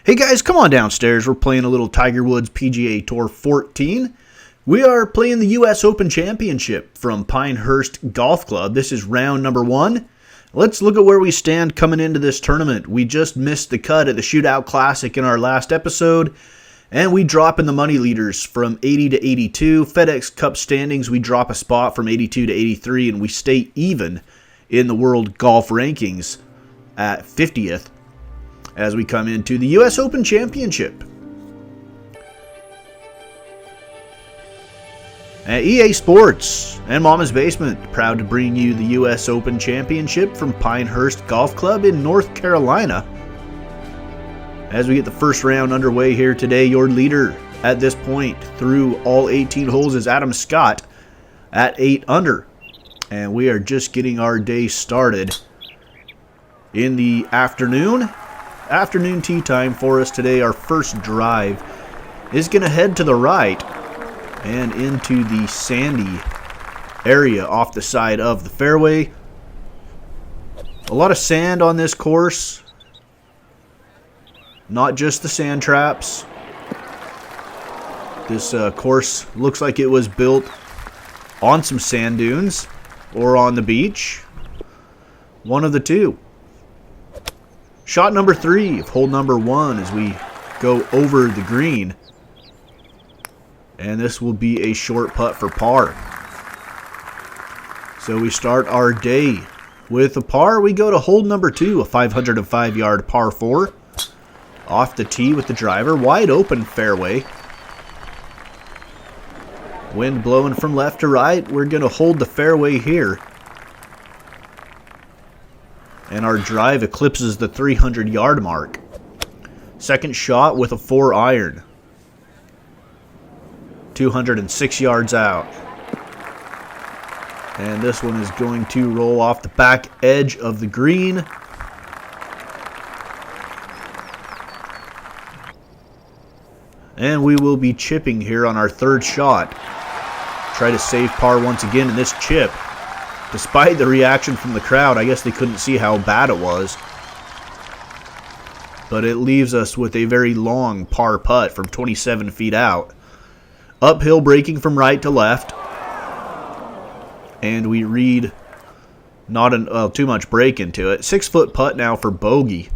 Hey guys, come on downstairs. We're playing a little Tiger Woods PGA Tour 14. We are playing the U.S. Open Championship from Pinehurst Golf Club. This is round number 1. Let's look at where we stand coming into this tournament. We just missed the cut at the Shootout Classic in our last episode, and we drop in the money leaders from 80 to 82. FedEx Cup standings, we drop a spot from 82 to 83, and we stay even in the World Golf Rankings at 50th. As we come into the U.S. Open Championship. At EA Sports and Mama's Basement, proud to bring you the U.S. Open Championship from Pinehurst Golf Club in North Carolina. As we get the first round underway here today, your leader at this point through all 18 holes is Adam Scott at 8 under. And we are just getting our day started in the afternoon tee time for us today. Our first drive is going to head to the right and into the sandy area off the side of the fairway. A lot of sand on this course, not just the sand traps. This course looks like it was built on some sand dunes or on the beach, one of the two. Shot number 3 of hole number 1 as we go over the green. And this will be a short putt for par. So we start our day with a par. We go to hole number 2, a 505-yard par 4. Off the tee with the driver, wide open fairway. Wind blowing from left to right. We're going to hold the fairway here. And our drive eclipses the 300-yard mark. Second shot with a 4-iron. 206 yards out. And this one is going to roll off the back edge of the green. And we will be chipping here on our third shot. Try to save par once again in this chip. Despite the reaction from the crowd, I guess they couldn't see how bad it was. But it leaves us with a very long par putt from 27 feet out. Uphill braking from right to left. And we read not too much break into it. 6-foot putt now for bogey.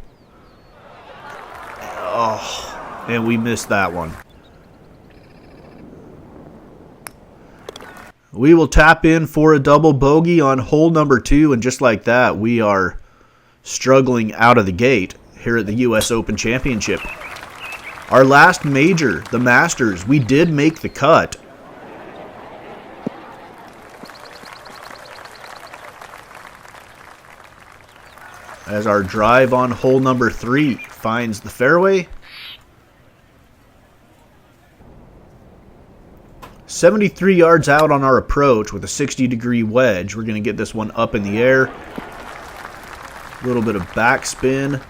Oh, and we missed that one. We will tap in for a double bogey on hole number 2, and just like that, we are struggling out of the gate here at the U.S. Open Championship. Our last major, the Masters, we did make the cut. As our drive on hole number 3 finds the fairway. 73 yards out on our approach with a 60-degree wedge. We're going to get this one up in the air. A little bit of backspin.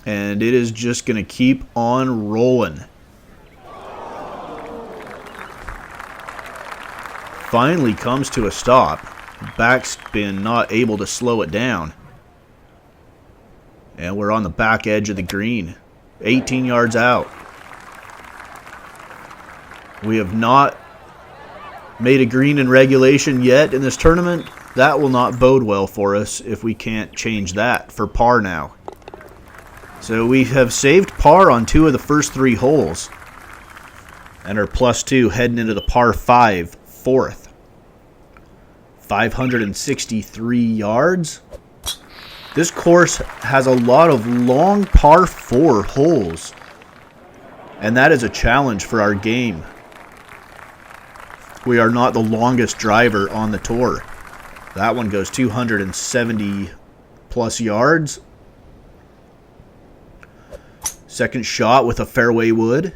And it is just going to keep on rolling. Finally comes to a stop. Backspin not able to slow it down. And we're on the back edge of the green. 18 yards out. We have not made a green in regulation yet in this tournament. That will not bode well for us if we can't change that for par now. So we have saved par on 2 of the first 3 holes. And are +2 heading into the par 5 4th. 563 yards. This course has a lot of long par 4 holes, and that is a challenge for our game. We are not the longest driver on the tour. That one goes 270 plus yards. Second shot with a fairway wood.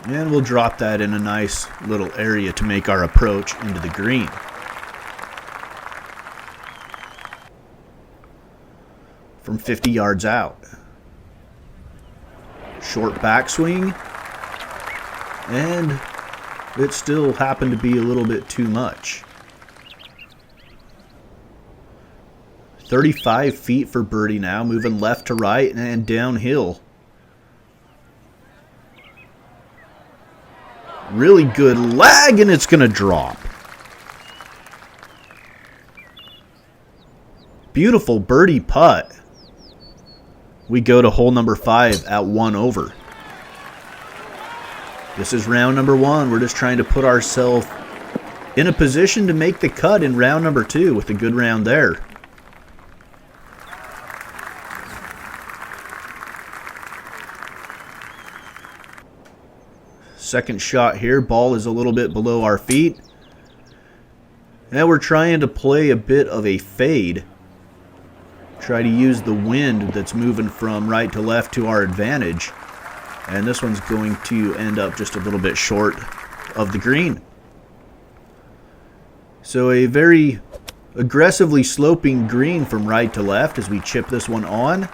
And we'll drop that in a nice little area to make our approach into the green. From 50 yards out. Short backswing. And it still happened to be a little bit too much. 35 feet for birdie now, moving left to right and downhill. Really good lag, and it's going to drop. Beautiful birdie putt. We go to hole number 5 at 1 over. This is round number 1. We're just trying to put ourselves in a position to make the cut in round number 2 with a good round there. Second shot here. Ball is a little bit below our feet. And we're trying to play a bit of a fade. Try to use the wind that's moving from right to left to our advantage. And this one's going to end up just a little bit short of the green. So a very aggressively sloping green from right to left as we chip this one on.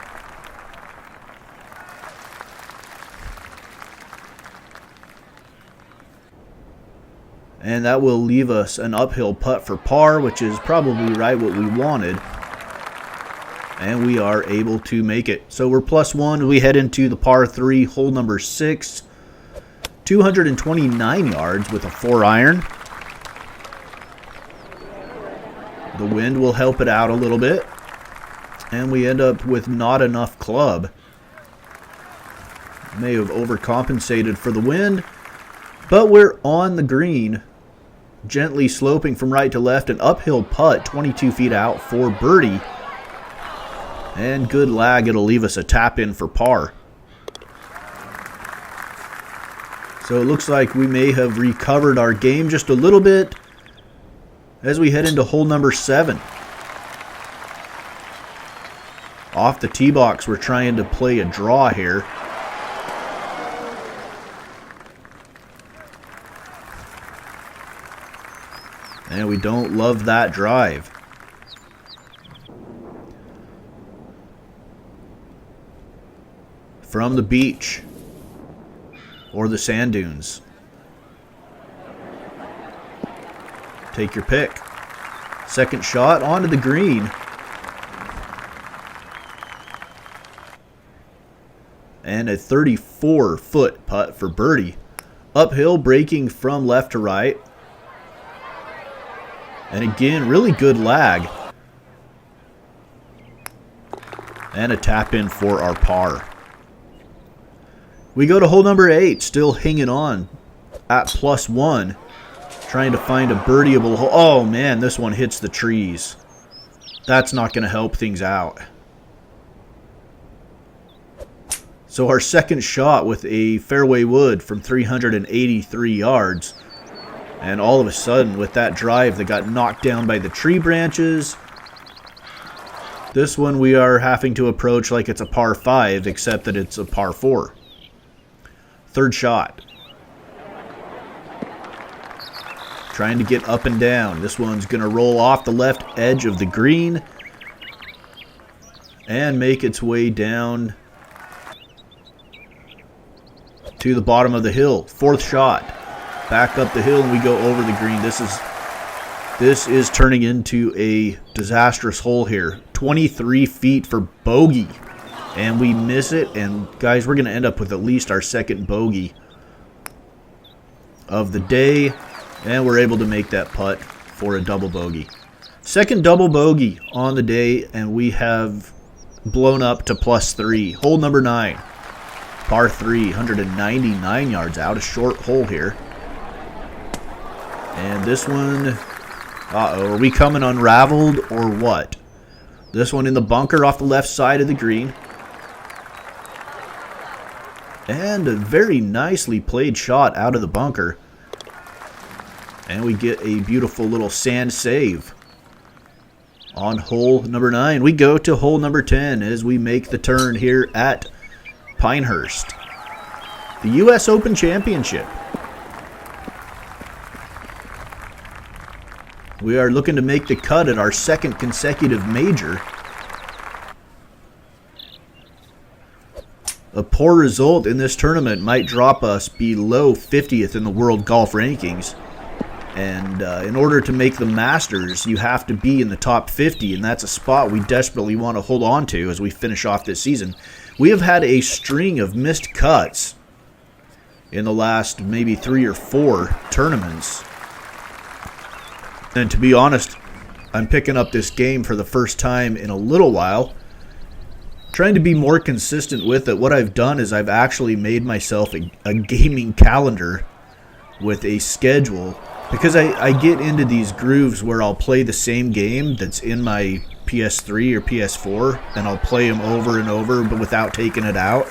And that will leave us an uphill putt for par, which is probably right what we wanted. And we are able to make it. So we're +1. We head into the par 3, hole number 6. 229 yards with a 4-iron. The wind will help it out a little bit. And we end up with not enough club. May have overcompensated for the wind. But we're on the green. Gently sloping from right to left. An uphill putt 22 feet out for birdie. And good lag. It'll leave us a tap in for par. So it looks like we may have recovered our game just a little bit as we head into hole number 7. Off the tee box, we're trying to play a draw here. And we don't love that drive. From the beach or the sand dunes. Take your pick. Second shot onto the green. And a 34-foot putt for birdie. Uphill, breaking from left to right. And again, really good lag. And a tap in for our par. We go to hole number 8, still hanging on at +1. Trying to find a birdieable hole. Oh man, this one hits the trees. That's not going to help things out. So our second shot with a fairway wood from 383 yards. And all of a sudden, with that drive that got knocked down by the tree branches, this one we are having to approach like it's a par 5, except that it's a par 4. Third shot. Trying to get up and down. This one's going to roll off the left edge of the green and make its way down to the bottom of the hill. Fourth shot. Back up the hill and we go over the green. This is turning into a disastrous hole here. 23 feet for bogey. And we miss it. And guys, we're going to end up with at least our second bogey of the day. And we're able to make that putt for a double bogey. Second double bogey on the day. And we have blown up to +3. Hole number 9. Par 3, 199 yards out. A short hole here. And this one, are we coming unraveled or what? This one in the bunker off the left side of the green. And a very nicely played shot out of the bunker. And we get a beautiful little sand save on hole number 9. We go to hole number 10 as we make the turn here at Pinehurst. The U.S. Open Championship. We are looking to make the cut at our second consecutive major. A poor result in this tournament might drop us below 50th in the world golf rankings. And in order to make the Masters, you have to be in the top 50, and that's a spot we desperately want to hold on to as we finish off this season. We have had a string of missed cuts in the last maybe 3 or 4 tournaments. And to be honest, I'm picking up this game for the first time in a little while, trying to be more consistent with it. What I've done is I've actually made myself a gaming calendar with a schedule, because I get into these grooves where I'll play the same game that's in my PS3 or PS4, and I'll play them over and over but without taking it out.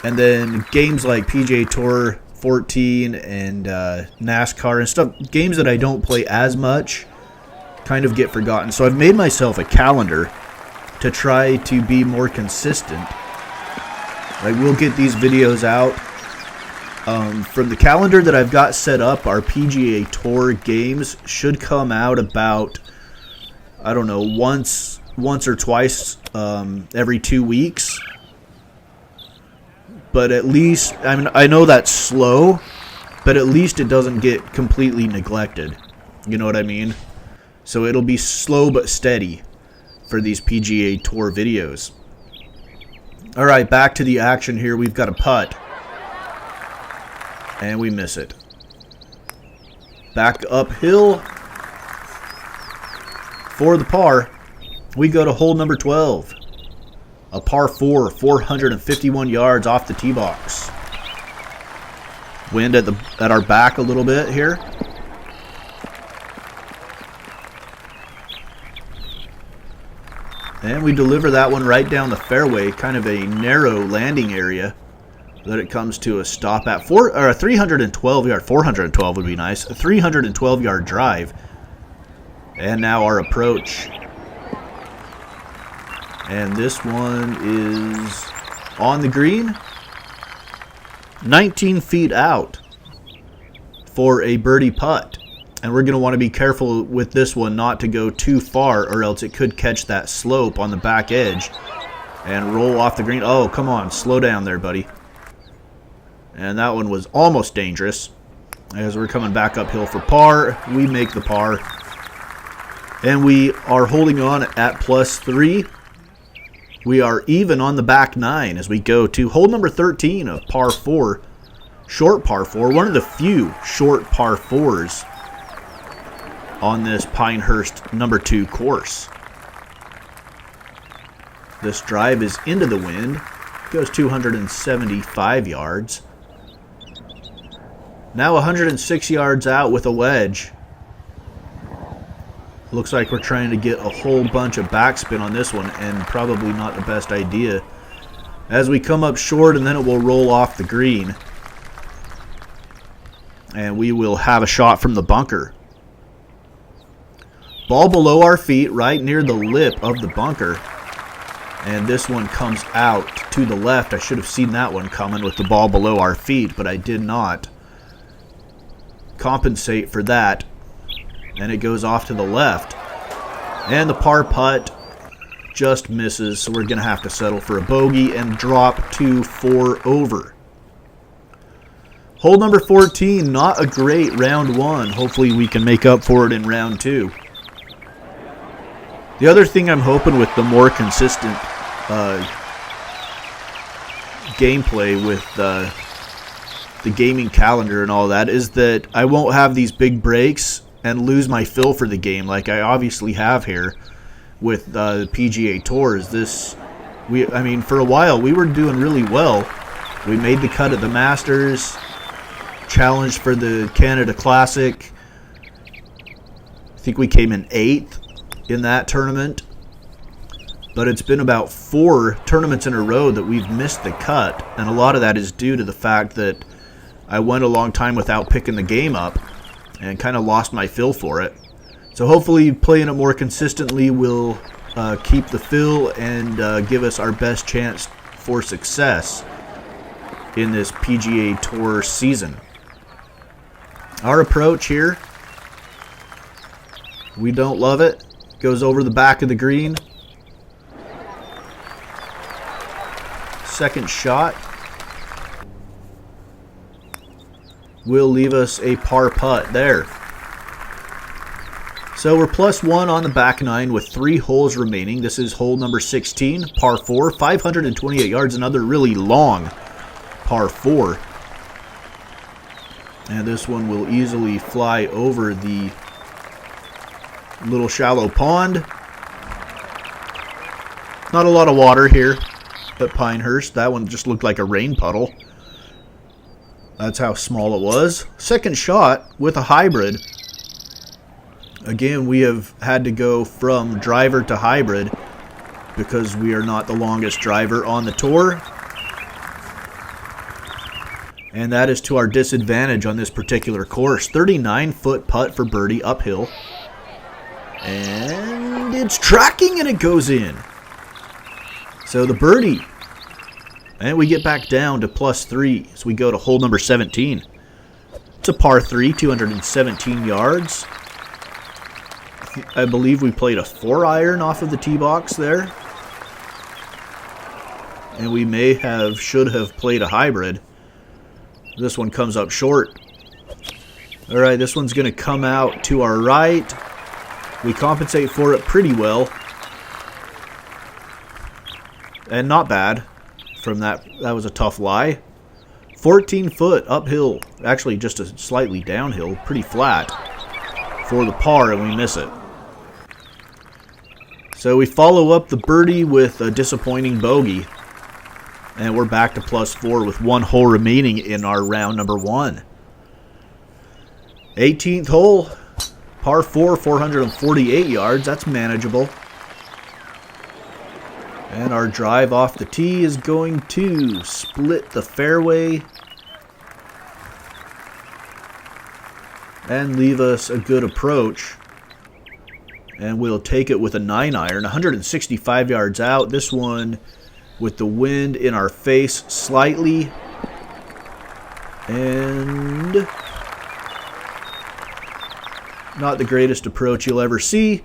And then games like PGA Tour 14 and NASCAR and stuff, games that I don't play as much, kind of get forgotten. So I've made myself a calendar to try to be more consistent. I will get these videos out. From the calendar that I've got set up, our PGA Tour games should come out about, I don't know, once or twice every 2 weeks. But at least, I mean, I know that's slow, but at least it doesn't get completely neglected. You know what I mean? So it'll be slow but steady for these PGA Tour videos. All right, back to the action here. We've got a putt. And we miss it. Back uphill for the par. We go to hole number 12. A par 4, 451 yards off the tee box. Wind at our back a little bit here. And we deliver that one right down the fairway, kind of a narrow landing area that it comes to a stop at. A 312 yard, 412 would be nice. A 312 yard drive. And now our approach. And this one is on the green. 19 feet out for a birdie putt. And we're going to want to be careful with this one not to go too far, or else it could catch that slope on the back edge and roll off the green. Oh, come on. Slow down there, buddy. And that one was almost dangerous. As we're coming back uphill for par, we make the par. And we are holding on at +3. We are even on the back 9 as we go to hole number 13 of par 4. Short par 4. One of the few short par 4s on this Pinehurst number 2 course. This drive is into the wind. Goes 275 yards. Now 106 yards out with a wedge. Looks like we're trying to get a whole bunch of backspin on this one, and probably not the best idea. As we come up short, and then it will roll off the green. And we will have a shot from the bunker. Ball below our feet, right near the lip of the bunker. And this one comes out to the left. I should have seen that one coming with the ball below our feet, but I did not compensate for that. And it goes off to the left. And the par putt just misses, so we're going to have to settle for a bogey and drop to 4 over. Hole number 14, not a great round 1. Hopefully we can make up for it in round 2. The other thing I'm hoping with the more consistent gameplay with the gaming calendar and all that is that I won't have these big breaks and lose my feel for the game like I obviously have here with the PGA Tours. I mean, for a while we were doing really well. We made the cut at the Masters, challenged for the Canada Classic. I think we came in 8th in that tournament. But it's been about 4 tournaments in a row that we've missed the cut, and a lot of that is due to the fact that I went a long time without picking the game up and kind of lost my feel for it. So hopefully playing it more consistently will keep the feel and give us our best chance for success in this PGA Tour season. Our approach here, we don't love it. Goes over the back of the green. Second shot will leave us a par putt there. So we're +1 on the back nine with 3 holes remaining. This is hole number 16, par 4, 528 yards, another really long par 4. And this one will easily fly over the little shallow pond. Not a lot of water here at Pinehurst. That one just looked like a rain puddle. That's how small it was. Second shot with a hybrid. Again, we have had to go from driver to hybrid because we are not the longest driver on the tour. And that is to our disadvantage on this particular course. 39-foot putt for birdie uphill. And it's tracking and it goes in. So the birdie. And we get back down to +3 as we go to hole number 17. It's a par 3, 217 yards. I believe we played a 4-iron off of the tee box there. And we should have played a hybrid. This one comes up short. Alright, this one's going to come out to our right. We compensate for it pretty well. And not bad from that. That was a tough lie. 14-foot uphill. Actually, just a slightly downhill. Pretty flat for the par, and we miss it. So we follow up the birdie with a disappointing bogey. And we're back to +4 with 1 hole remaining in our round number 1. 18th hole, par 4, 448 yards. That's manageable. And our drive off the tee is going to split the fairway and leave us a good approach. And we'll take it with a 9-iron, 165 yards out. This one with the wind in our face slightly. And not the greatest approach you'll ever see.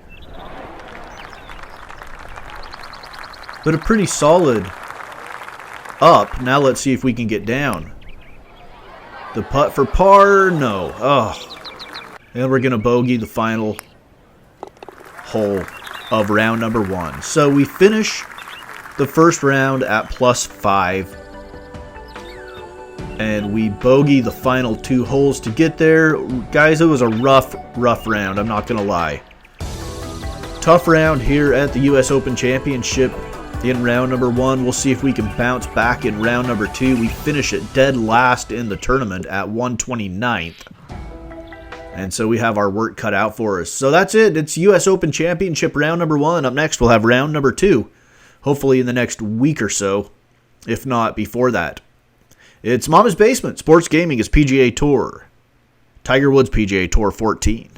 But a pretty solid up. Now let's see if we can get down. The putt for par, no. Oh. And we're going to bogey the final hole of round number 1. So we finish the first round at +5. And we bogey the final 2 holes to get there. Guys, it was a rough round, I'm not going to lie. Tough round here at the US Open Championship in round number 1. We'll see if we can bounce back in round number 2. We finish it dead last in the tournament at 129th. And so we have our work cut out for us. So that's it. It's US Open Championship round number 1. Up next, we'll have round number 2. Hopefully in the next week or so. If not, before that. It's Mama's Basement. Sports Gaming is PGA Tour. Tiger Woods PGA Tour 14.